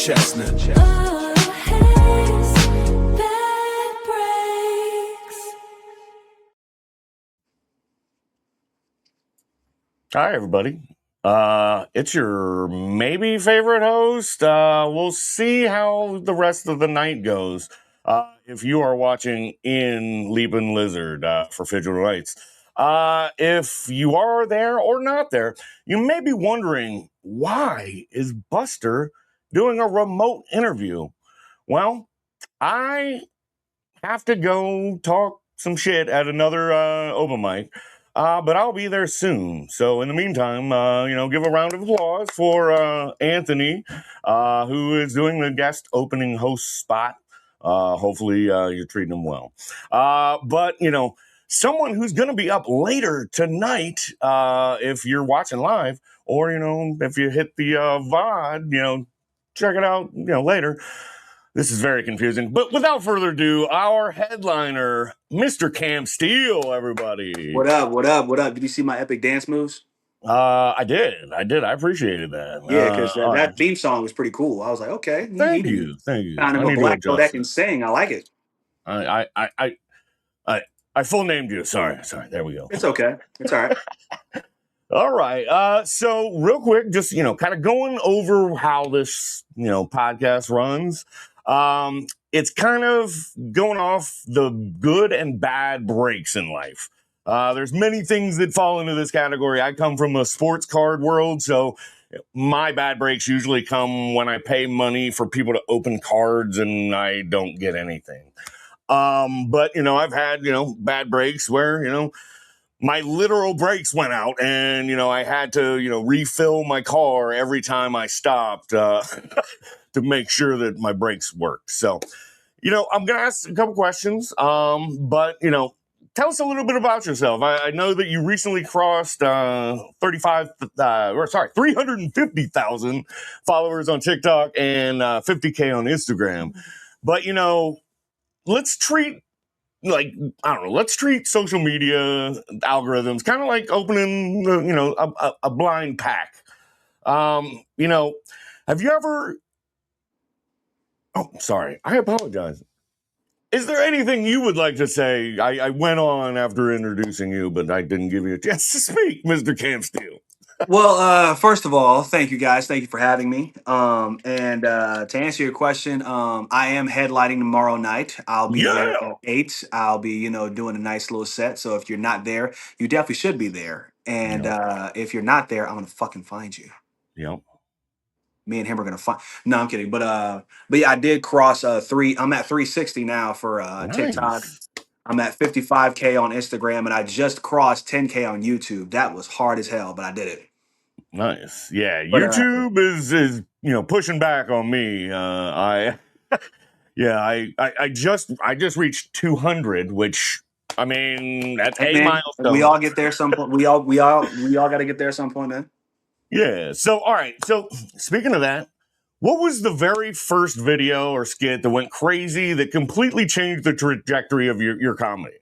Chestnut. Hi, everybody. It's your maybe favorite host. We'll see how the rest of the night goes. If you are watching in Leaping Lizard for Fidget Nights. If you are there or not there, you may be wondering, why is Buster doing a remote interview? Well, I have to go talk some shit at another open mic. But I'll be there soon. So in the meantime, give a round of applause for Anthony, who is doing the guest opening host spot. Hopefully you're treating him well. But someone who's going to be up later tonight, if you're watching live, or if you hit the VOD, check it out, later. This is very confusing, but without further ado, our headliner, Mr. Cam Steele, everybody. What up? What up? What up? Did you see my epic dance moves? I did. I appreciated that. Yeah, because all right. that theme song was pretty cool. I was like, okay, Thank you. Kind of a black girl that can sing. I like it. I full named you. Sorry. There we go. It's okay. It's all right. All right. So real quick, just kind of going over how this podcast runs. It's kind of going off the good and bad breaks in life. There's many things that fall into this category. I come from a sports card world, so my bad breaks usually come when I pay money for people to open cards and I don't get anything. But I've had bad breaks where my literal brakes went out and I had to refill my car every time I stopped to make sure that my brakes worked. So I'm gonna ask a couple questions, but tell us a little bit about yourself. I know that you recently crossed 350,000 followers on TikTok and 50K on Instagram. But let's treat social media algorithms kind of like opening a blind pack. Have you ever? Oh, sorry. I apologize. Is there anything you would like to say? I went on after introducing you, but I didn't give you a chance to speak, Mr. Cam Steele. Well, first of all, thank you guys. Thank you for having me. And to answer your question, I am headlining tomorrow night. I'll be there at 8. I'll be, doing a nice little set. So if you're not there, you definitely should be there. And if you're not there, I'm gonna fucking find you. Yep. Me and him are gonna find. No, I'm kidding. But yeah, I did cross 3. I'm at 360 now for TikTok. I'm at 55K on Instagram, and I just crossed 10K on YouTube. That was hard as hell, but I did it. Nice. Yeah, but, YouTube is pushing back on me. I just reached 200, which I mean that's a milestone. We all get there some point. We all got to get there some point, man. Yeah. So all right. So speaking of that, what was the very first video or skit that went crazy that completely changed the trajectory of your comedy?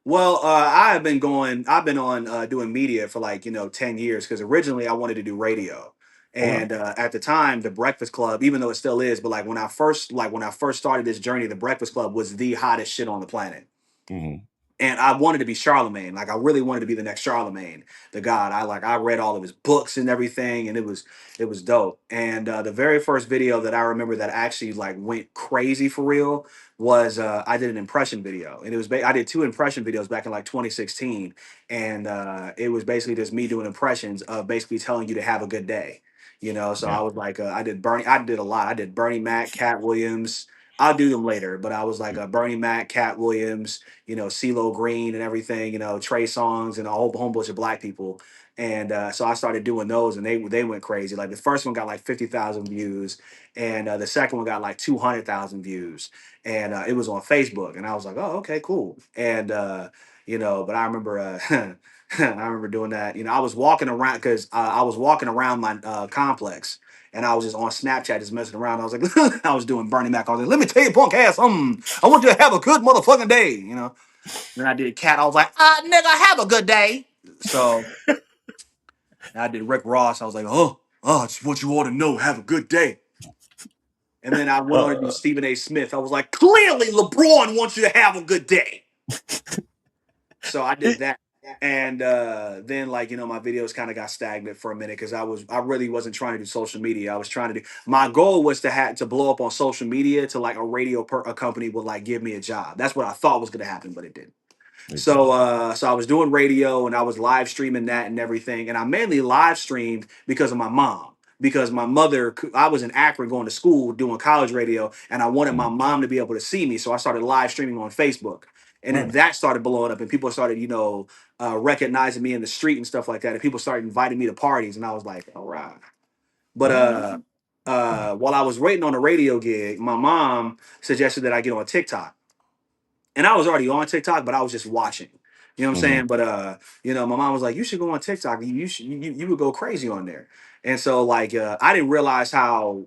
Well, I've been on doing media for 10 years because originally I wanted to do radio. And at the time, the Breakfast Club, even though it still is, but when I first started this journey, the Breakfast Club was the hottest shit on the planet. Mm-hmm. And I wanted to be Charlemagne. I really wanted to be the next Charlemagne, the God. I read all of his books and everything, and it was dope. And the very first video that I remember that actually went crazy for real was I did an impression video, and it was I did 2 impression videos back in 2016, and it was basically just me doing impressions of basically telling you to have a good day, So I was I did a lot. I did Bernie Mac, Cat Williams. I'll do them later, but I was Bernie Mac, Cat Williams, CeeLo Green and everything, Trey Songz and a whole bunch of black people. And so I started doing those, and they went crazy. The first one got 50,000 views, and the second one got 200,000 views, and it was on Facebook. And I was like, oh, okay, cool. And but I remember I remember doing that. I was walking around because I was walking around my complex. And I was just on Snapchat just messing around. I was like, I was doing Bernie Mac. I was like, let me tell you, punk ass, I want you to have a good motherfucking day, Then I did Cat. I was like, nigga, have a good day. So I did Rick Ross. I was like, oh, it's what you ought to know. Have a good day. And then I went on to do Uh, Stephen A. Smith. I was like, clearly LeBron wants you to have a good day. So I did that. And then like, my videos kind of got stagnant for a minute because I really wasn't trying to do social media. I was trying to do my goal was to blow up on social media to like a company would like give me a job. That's what I thought was gonna happen, but it didn't. it So didn't. I was doing radio and I was live streaming that and everything. And I mainly live streamed because of my mom. Because my mother, I was in Akron going to school doing college radio, and I wanted my Mm. mom to be able to see me. So I started live streaming on Facebook. And then Right. that started blowing up, and people started, recognizing me in the street and stuff like that. And people started inviting me to parties, and I was like, all right. But Mm. while I was waiting on a radio gig, my mom suggested that I get on TikTok, and I was already on TikTok, but I was just watching. You know what I'm Mhm. saying? But my mom was like, "You should go on TikTok. You would go crazy on there." And so like I didn't realize how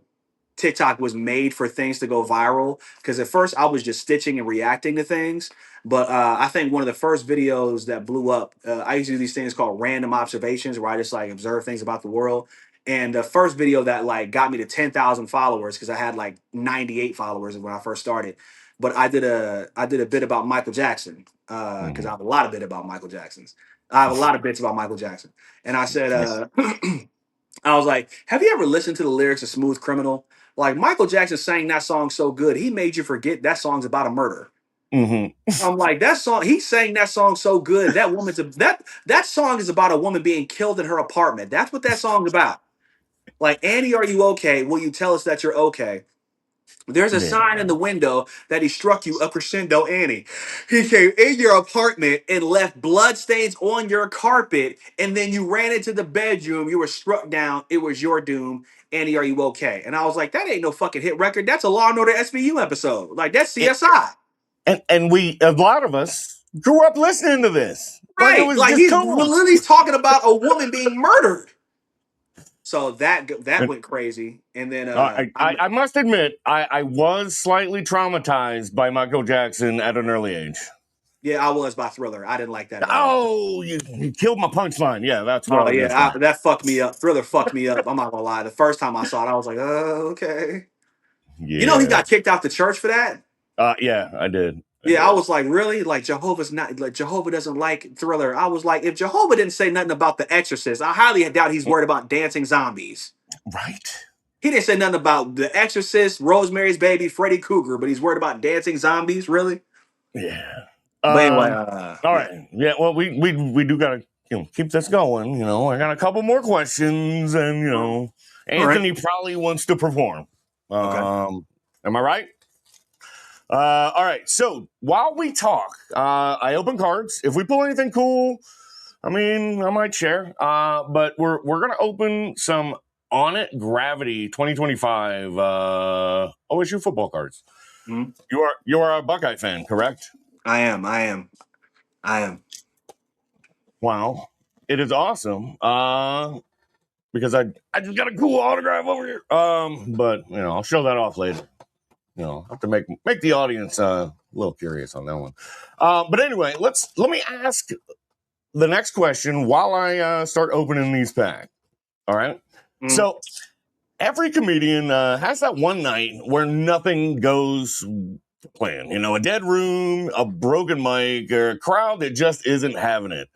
TikTok was made for things to go viral. Because at first I was just stitching and reacting to things. But I think one of the first videos that blew up, I used to do these things called random observations where I just like observe things about the world. And the first video that like got me to 10,000 followers, because I had like 98 followers when I first started. But I did a bit about Michael Jackson, because I Mhm. have a lot of bit about Michael Jackson's. I have a lot of bits about Michael Jackson. And I said, I was like, have you ever listened to the lyrics of Smooth Criminal? Like Michael Jackson sang that song so good, he made you forget that song's about a murder. Mhm. I'm like, that song, he sang that song so good. That song is about a woman being killed in her apartment. That's what that song's about. Like, Annie, are you okay? Will you tell us that you're okay? There's a sign in Yeah. the window that he struck you a crescendo, Annie. He came in your apartment and left bloodstains on your carpet, and then you ran into the bedroom. You were struck down. It was your doom. Annie, are you okay? And I was like, that ain't no fucking hit record. That's a Law and Order SVU episode. Like, that's It, CSI. and we a lot of us grew up listening to this. Like it Right. was Like, just he's cool. literally talking about a woman being murdered. So that And went crazy. And then I must admit, I was slightly traumatized by Michael Jackson at an early age. yeah, I was by Thriller. I didn't like that at all. Oh, you killed my punchline. Yeah, that's what I Oh was gonna yeah, say. that fucked me up. Thriller fucked me up. I'm not gonna lie. The first time I saw it, I was like, oh, okay. He Yeah. got kicked out the church for that. Yeah, I did. I Yeah, I did. was like, really? Like Jehovah's not like Jehovah doesn't like Thriller. I was like, if Jehovah didn't say nothing about The Exorcist, I highly doubt he's Mm. worried about dancing zombies. Right. He didn't say nothing about The Exorcist, Rosemary's Baby, Freddy Krueger, but he's worried about dancing zombies. Really? Yeah. But anyway, All yeah. right. Yeah. Well, we do gotta keep this going. I got a couple more questions, and All right. Anthony probably wants to perform. Okay. Am I right? All right. So while we talk, I open cards. If we pull anything cool, I mean, I might share. But we're gonna open some Onit Gravity 2025 OSU football cards. Mhm. You are a Buckeye fan, correct? I am. I am. I am. Wow, it is awesome. Because I just got a cool autograph over here. But I'll show that off later. I have to make the audience a little curious on that one. But anyway, let me ask the next question while I start opening these packs. All right. Mm, So every comedian has that one night where nothing goes to plan. A dead room, a broken mic, or a crowd that just isn't having it.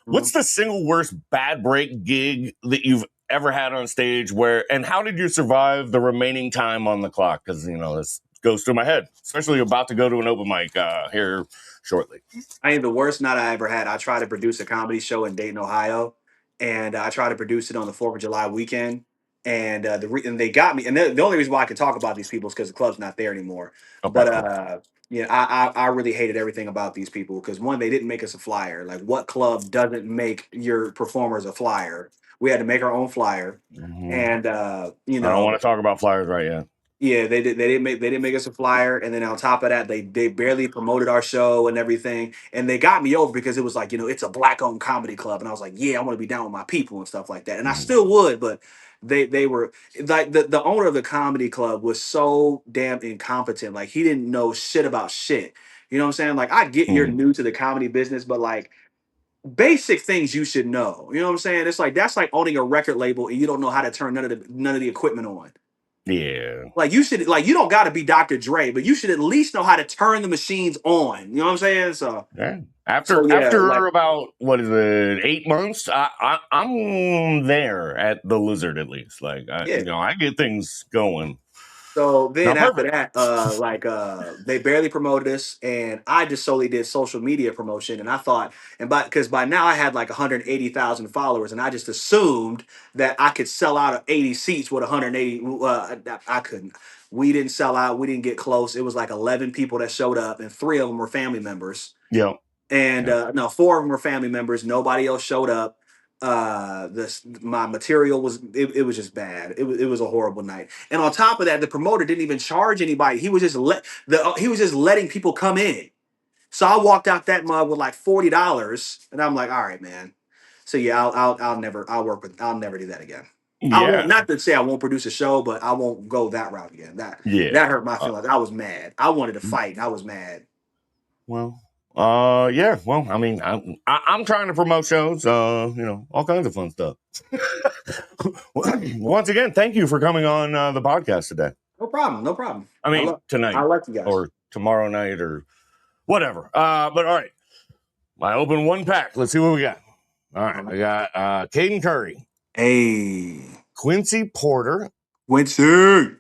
mm. What's the single worst bad break gig that you've ever had on stage? And how did you survive the remaining time on the clock? Because this goes through my head, especially about to go to an open mic here shortly. I think the worst night I ever had, I tried to produce a comedy show in Dayton, Ohio, and I tried to produce it on the 4th of July weekend. And and they got me. And the only reason why I can talk about these people is because the club's not there anymore. Okay, But cool. yeah, I really hated everything about these people because one, they didn't make us a flyer. Like, what club doesn't make your performers a flyer? We had to make our own flyer, Mhm. and I don't want to talk about flyers right yet. yeah, they didn't make us a flyer, and then on top of that, they barely promoted our show and everything, and they got me over because it was like, it's a black owned comedy club, and I was like, yeah, I want to be down with my people and stuff like that, and I Mhm. still would, but they were like, the owner of the comedy club was so damn incompetent, like he didn't know shit about shit. You know what I'm saying? Like, I get you're Mhm. new to the comedy business, but like basic things you should know. You know what I'm saying? It's like that's like owning a record label and you don't know how to turn none of the equipment on. Yeah. Like you should, like you don't got to be Dr. Dre, but you should at least know how to turn the machines on. You know what I'm saying? Yeah. So yeah, like After about what is it, 8 months, I'm there at the Lizard at least. Like yeah. I get things going. So then Not after perfect. that, they barely promoted us, and I just solely did social media promotion. And I thought, and by now I had like 180,000 followers, and I just assumed that I could sell out of 80 seats with 180. I couldn't. We didn't sell out. We didn't get close. It was like 11 people that showed up, and three of them were family members. Yeah. And Yeah. no, four of them were family members. Nobody else showed up. This my material was it was just bad. It was a horrible night. And on top of that, the promoter didn't even charge anybody. He was just letting people come in. So I walked out that mug with like $40, and I'm like, all right, man. So yeah, I'll never do that again. I won't, Yeah. not to say I won't produce a show, but I won't go that route again. That Yeah. hurt my feelings. I was mad. I wanted to fight. I was mad. Well, yeah. Well, I mean, I'm trying to promote shows. All kinds of fun stuff. Once again, thank you for coming on the podcast today. No problem. No problem. I mean, I tonight like you guys. or tomorrow night or whatever. But all right, I open one pack. Let's see what we got. All right, we got Caden Curry, Hey, Quincy Porter, Quincy.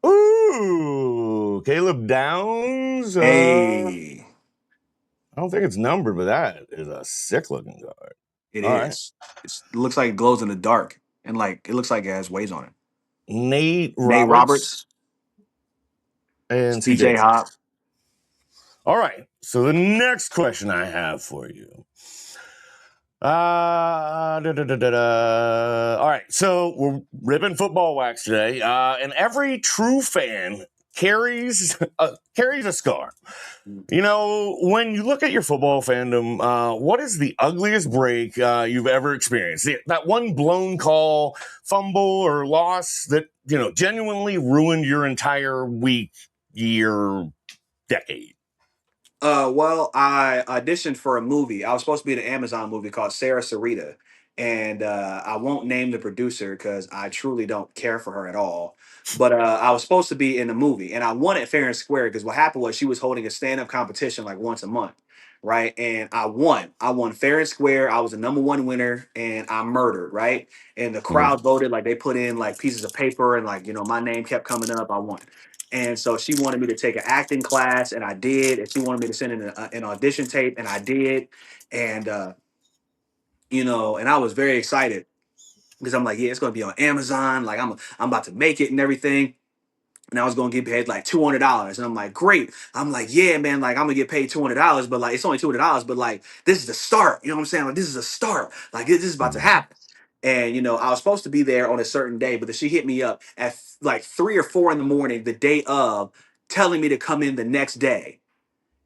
ooh, Caleb Downs. Hey, I don't think it's numbered, but that is a sick looking card. it All right, is. It looks like it glows in the dark, and like it looks like it has waves on it. Nate Nate Roberts Roberts, and CJ CJ. Hop. All right, so the next question I have for you. All right, so we're ripping football wax today, and every true fan carries a scar. You know, when you look at your football fandom, what is the ugliest break you've ever experienced? That one blown call, fumble, or loss that genuinely ruined your entire week, year, decade. Well, I auditioned for a movie. I was supposed to be in an Amazon movie called Sarah Sarita, and I won't name the producer because I truly don't care for her at all. But I was supposed to be in a movie, and I won it fair and square because what happened was she was holding a stand-up competition like once a month, right? And I won. I won fair and square. I was the number one winner, and I murdered, right? And the crowd voted, like they put in like pieces of paper, and like my name kept coming up. I won. And so she wanted me to take an acting class, and I did. And she wanted me to send in an audition tape, and I did. And and I was very excited because I'm like, yeah, it's gonna be on Amazon. Like I'm about to make it and everything. And I was gonna get paid like $200, and I'm like, great. I'm like, yeah, man. Like I'm gonna get paid $200, but like it's only $200, but like this is the start. You know what I'm saying? Like this is a start. Like this is about to happen. And I was supposed to be there on a certain day, but then she hit me up at like 3 or 4 in the morning, the day of, telling me to come in the next day.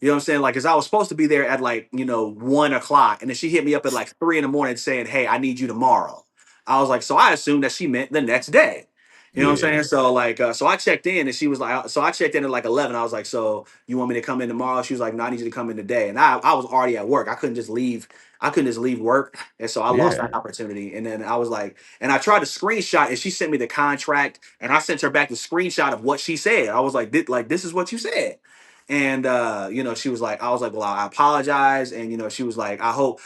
You know what I'm saying? Like, cause I was supposed to be there at like, 1 o'clock. And then she hit me up at like 3 in the morning saying, hey, I need you tomorrow. I was like, so I assumed that she meant the next day. You know what I'm Yeah, saying? So like, so I checked in and she was like, so I checked in at like 11. I was like, so you want me to come in tomorrow? She was like, no, I need you to come in today. And I was already at work. I couldn't just leave. I couldn't just leave work. And so I lost yeah, that opportunity. And then I was like, and I tried to screenshot and she sent me the contract and I sent her back the screenshot of what she said. I was like, this is what you said. And she was like, I was like, well, I apologize. And she was like, I hope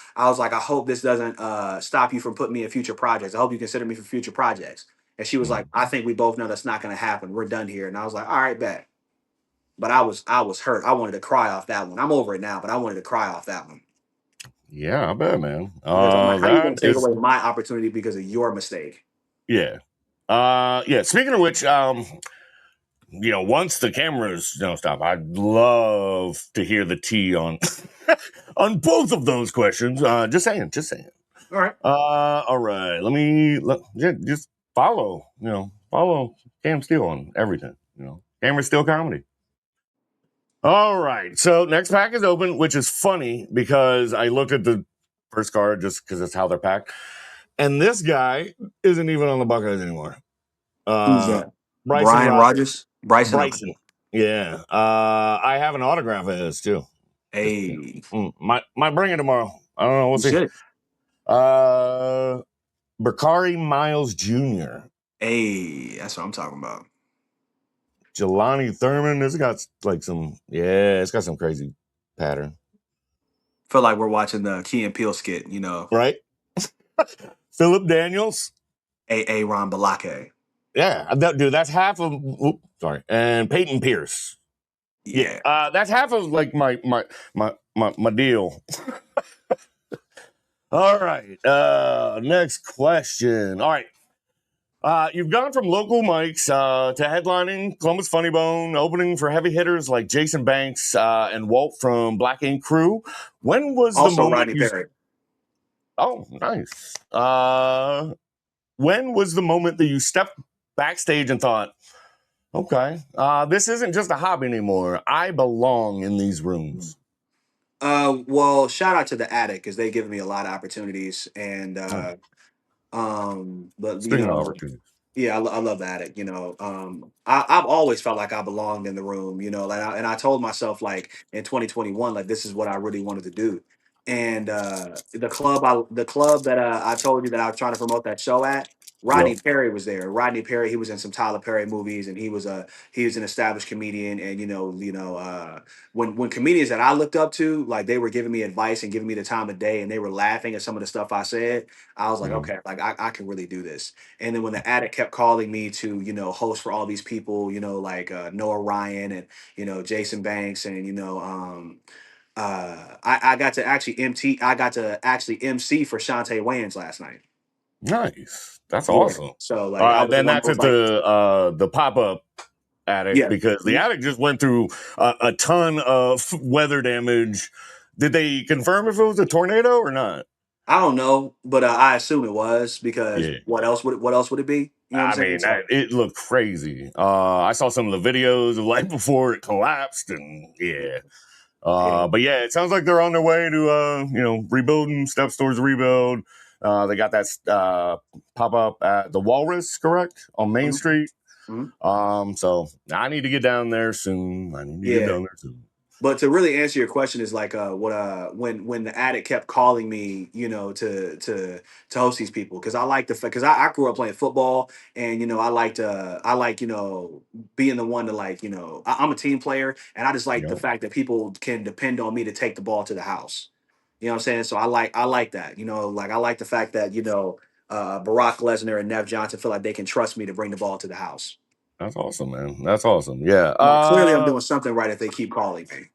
this doesn't stop you from putting me in future projects. I hope you consider me for future projects. And she was like, I think we both know that's not gonna happen. We're done here. And I was like, all right, bet. But I was hurt. I wanted to cry off that one. I'm over it now, but I wanted to cry off that one. yeah. I bet, man. Because I'm like, how you gonna That take is, away my opportunity because of your mistake? yeah, yeah. Speaking of which, once the cameras stop, I'd love to hear the tea on on both of those questions. Just saying, just saying. All right. All right. Just follow Cam Steele on everything. Camera Steele comedy. All right. So next pack is open, which is funny because I looked at the first card just because it's how they're packed, and this guy isn't even on the Buckeyes anymore. Who's Uh, that? Bryson Brian Rodgers. Rogers? Bryson. Okay. Bryson. Yeah. I have an autograph of his too. Just, Hey, might bring it tomorrow. I don't know. We'll you see. should. Bakari Miles Jr. Hey, that's what I'm talking about. Jelani Thurman. It's got like some, yeah, it's got some crazy pattern, Feel like we're watching the Key and Peele skit, you know, right? Philip Daniels. A Ron Balake. Yeah, dude, that's half of. Sorry, and Peyton Pierce. Yeah, Yeah. that's half of like my deal. All right, next question. All right, you've gone from local mics to headlining Columbus Funny Bone, opening for heavy hitters like Jason Banks and Walt from Black Ink Crew. When was the Also moment Rodney you? Perry. Oh, nice. When was the moment that you stepped backstage and thought, okay, this isn't just a hobby anymore. I belong in these rooms. Well, shout out to the Attic because they give me a lot of opportunities, and Oh, but you speaking of know, opportunities, yeah, I love Attic. You know, I've always felt like I belonged in the room. You know, and I told myself like in 2021, like this is what I really wanted to do. And the club that I told you that I was trying to promote that show at, yep. Rodney Perry was there. Rodney Perry, he was in some Tyler Perry movies, and he was an established comedian. And when comedians that I looked up to, like they were giving me advice and giving me the time of day, and they were laughing at some of the stuff I said, I was like, Mhm. okay, like I can really do this. And then when the Attic kept calling me to, host for all these people, like Noah Ryan and, Jason Banks and, I got to actually MC for Shantae Wayans last night. Nice. That's Yeah. awesome. So like I was the Then one that's who was at like, the pop up attic yeah. because the Mhm. attic just went through a ton of weather damage. Did they confirm if it was a tornado or not? I don't know, but I assume it was because Yeah. what else would it be? You know what I I'm saying? mean, So it looked crazy. I saw some of the videos of like before it collapsed, and yeah. yeah. But yeah, it sounds like they're on their way to rebuilding, steps towards rebuild. They got that pop up at the Walrus, correct, on Main Mhm. Street. Mhm. So I need to get down there soon. I need to get Yeah. down there soon. But to really answer your question is like what when the Attic kept calling me, to host these people because I like the because I grew up playing football and I like being the one to like I'm a team player and I just like the Yep, fact that people can depend on me to take the ball to the house. You know what I'm saying? So I like that. Like I like the fact that Barack Lesnar and Nev Johnson feel like they can trust me to bring the ball to the house. that's awesome, man. That's awesome. Yeah. Like clearly I'm doing something right if they keep calling me.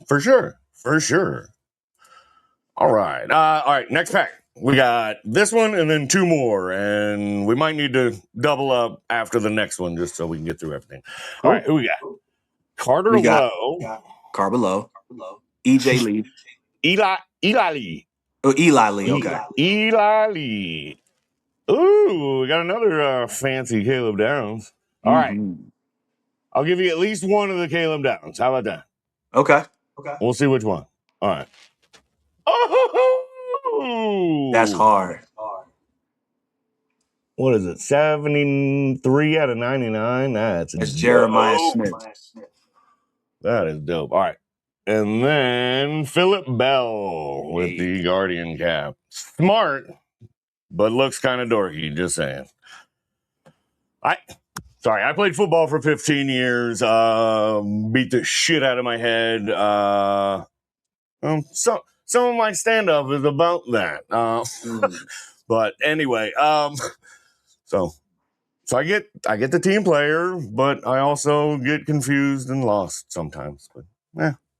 For sure, for sure. All right. Next pack. We got this one and then two more, and we might need to double up after the next one just so we can get through everything. All right, Cool. who we got? Carter We got Lowe, Carbelo, EJ Lee, Eli Lee, oh Eli Lee. Okay. Eli Lee. Ooh, we got another fancy Caleb Downs. All right, Hmm. I'll give you at least one of the Caleb Downs. How about that? Okay. We'll see which one. All right. That's Oh, hard. what is it? 73 out of 99. That's That's Jeremiah dope. Smith. That is dope. All right. And then Philip Bell with Hey. the Guardian cap. Smart, but looks kind of dorky, just saying. I I played football for 15 years. Beat the shit out of my head. Some of my stand up is about that. Mm. But anyway, so I get the team player, but I also get confused and lost sometimes. But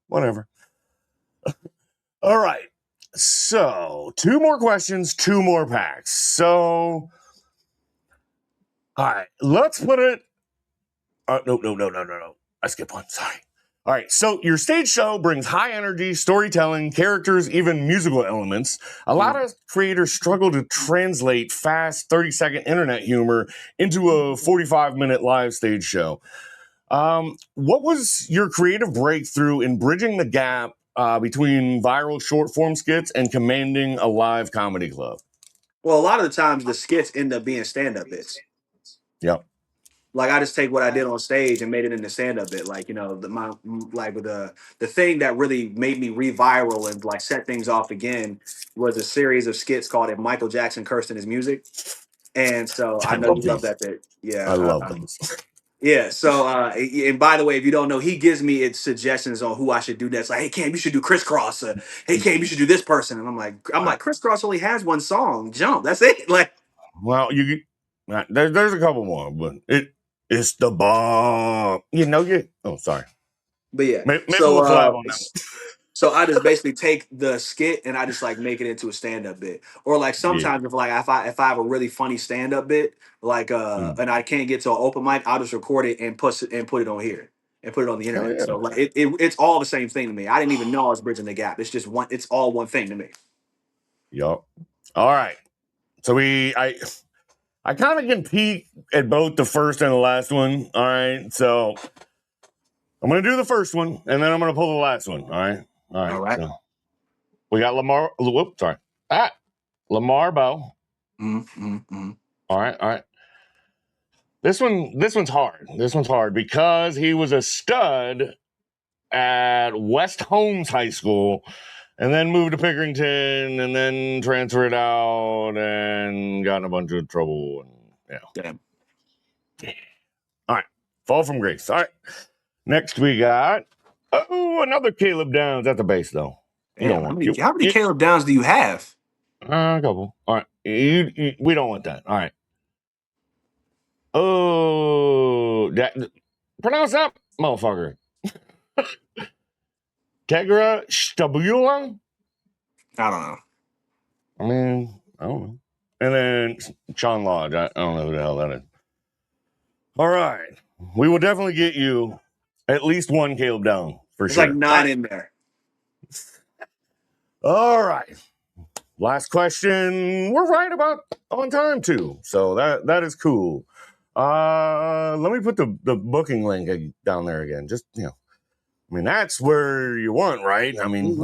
whatever. All right. So two more questions, two more packs. So all right, let's put it. No. I skipped one. Sorry. All right. So your stage show brings high energy, storytelling, characters, even musical elements. A lot Mm. of creators struggle to translate fast 30-second internet humor into a 45-minute live stage show. What was your creative breakthrough in bridging the gap between viral short form skits and commanding a live comedy club? Well, a lot of the times the skits end up being stand-up bits. Yep. Like I just take what I did on stage and made it into stand-up bit. Like, like with the thing that really made me reviral and like set things off again was a series of skits called If Michael Jackson Cursed in His Music. And so I I know love you love those. that bit. Yeah. I love those. Yeah. So, and by the way, if you don't know, he gives me its suggestions on who I should do next. Like, hey Cam, you should do crisscross. Hey Cam, you should do this person. And I'm All right. like, crisscross only has one song, Jump. That's it. Like, Well, there's a couple more, but it's the bomb. You know you. Oh, sorry. but yeah. Maybe we'll collab on that one. So I just basically take the skit and I just like make it into a stand up bit. Or like Yeah. sometimes if I have a really funny stand up bit, like Mm. and I can't get to an open mic, I'll just record it and put it on here and put it on the Hell internet. yeah. So like it's all the same thing to me. I didn't even know I was bridging the gap. It's all one thing to me. Yup. All right. So I kind of can peek at both the first and the last one. All right. So I'm gonna do the first one, and then I'm gonna pull the last one. All right. All All right. right. So we got Lamar. Whoop. Sorry. Lamar Bow. Mm. All right. All right. This one's hard. This one's hard because he was a stud at West Holmes High School and then moved to Pickerington and then transferred out and got in a bunch of trouble. And yeah. Damn. All right. Fall from grace. All right. Next we got another Caleb Downs at the base though. You Damn. don't How want many how many Caleb Downs do you have? a couple. All right. We don't want that. All right. Oh, pronounce that motherfucker. Tegra Stabula? I don't know. I mean, I don't know. And then Sean Lodge. I don't know who the hell that is. All right. We will definitely get you at least one Caleb down for There's like sure. 9 in there. All right. Last question. We're right about on time too. So that is cool. Let me put the booking link down there again. Just, I mean, that's where you want, right? I mean,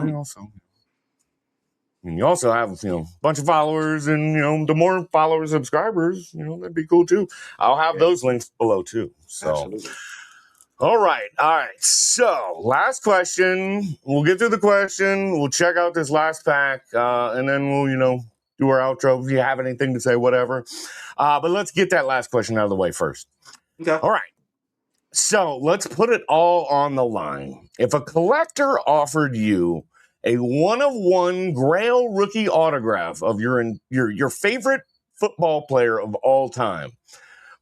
you also have, a bunch of followers and, the more followers, subscribers, that'd be cool too. I'll have Yeah, those links below too. So, absolutely. all right. So, last question. We'll get through the question. We'll check out this last pack, and then we'll, do our outro. If you have anything to say, whatever. But let's get that last question out of the way first. Okay. All right. So let's put it all on the line. If a collector offered you a one-of-one Grail rookie autograph of your favorite football player of all time,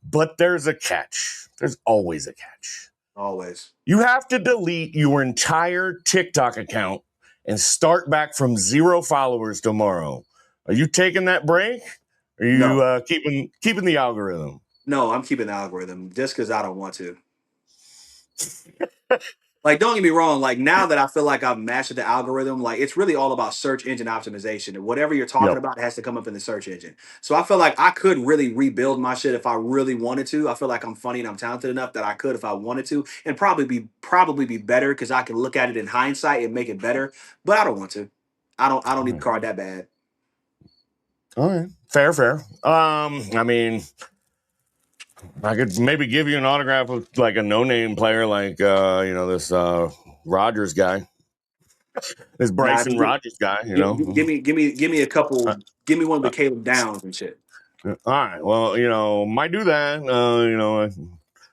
but there's a catch. There's always a catch. Always. You have to delete your entire TikTok account and start back from 0 followers tomorrow. Are you taking that break? Are you No. keeping the algorithm? No, I'm keeping the algorithm just because I don't want to. Like, don't get me wrong. Like, now that I feel like I've mastered the algorithm, like, it's really all about search engine optimization. And whatever you're talking Yep. about has to come up in the search engine. So I feel like I could really rebuild my shit if I really wanted to. I feel like I'm funny and I'm talented enough that I could if I wanted to, and probably be better because I can look at it in hindsight and make it better. But I don't want to. I don't need the card that bad. All right. Fair. I mean, I could maybe give you an autograph with like a no-name player, like this Rogers guy, this Nah, Bryson Rogers guy. give me a Uh, couple. Give me one of the uh, Caleb Downs and shit. all right. Well, might do that.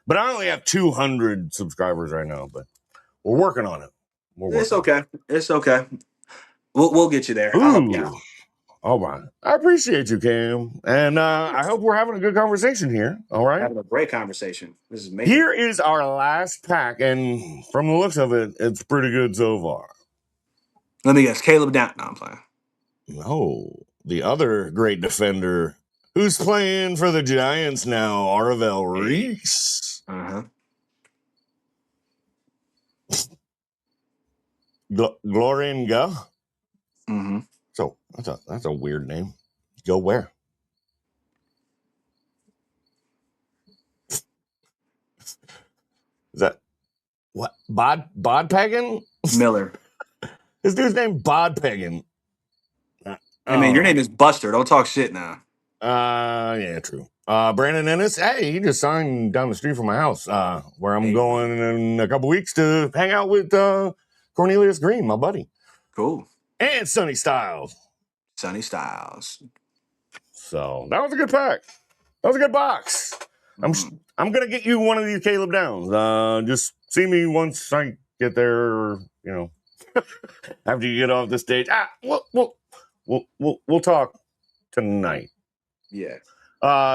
But I only have 200 subscribers right now. But we're working on it. We're It's working. okay. It's okay. We'll get you there. I'll help you Ooh. out. All right. I appreciate you, Cam, and I hope we're having a good conversation here. All right. Having a great conversation. This is amazing. Here is our last pack, and from the looks of it, it's pretty good so far. Let me guess. Caleb Down. No, I'm playing. No, the other great defender who's playing for the Giants now, Arvel Reese. Uh-huh. Gloringa. Mm-hmm. So that's a weird name. Go where? Is that what? Bodpagan? Miller. This dude's named Bodpagan. Hey man, your name is Buster. Don't talk shit now. Yeah, true. Brandon Ennis, hey, he just signed down the street from my house, where I'm Hey. going in a couple weeks to hang out with Cornelius Green, my buddy. Cool. And Sonny Styles. Sonny Styles. So that was a good pack. That was a good box. I'm gonna get you one of these Caleb Downs. Just see me once I get there. After you get off the stage. We'll talk tonight. Yeah.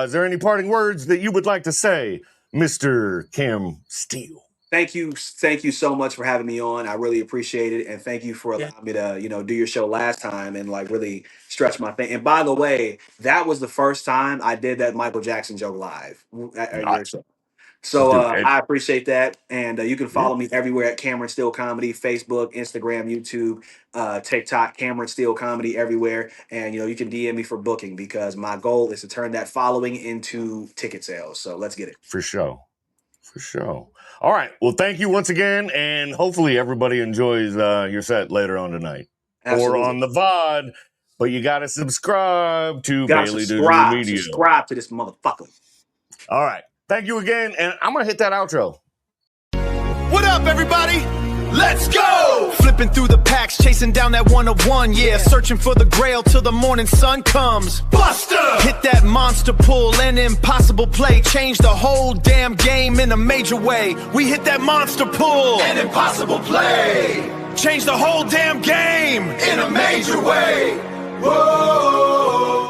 Is there any parting words that you would like to say, Mr. Cam Steele? Thank you so much for having me on. I really appreciate it, and thank you for allowing me to, do your show last time and like really stretch my thing. And by the way, that was the first time I did that Michael Jackson joke live at your show. So I appreciate that, and you can follow me everywhere at Cameron Steele Comedy, Facebook, Instagram, YouTube, TikTok, Cameron Steele Comedy everywhere, and you can DM me for booking because my goal is to turn that following into ticket sales. So let's get it. For sure. All right. Well, thank you once again, and hopefully everybody enjoys your set later on tonight. Absolutely. Or on the VOD, but you got to subscribe to Bailey Digital Media. Subscribe to this motherfucker. All right. Thank you again, and I'm going to hit that outro. What up, everybody? Let's go! Flipping through the packs, chasing down that 101, yeah. Searching for the Grail till the morning sun comes. Buster! Hit that monster pull, an impossible play. Change the whole damn game in a major way. We hit that monster pull, an impossible play. Change the whole damn game in a major way. Whoa!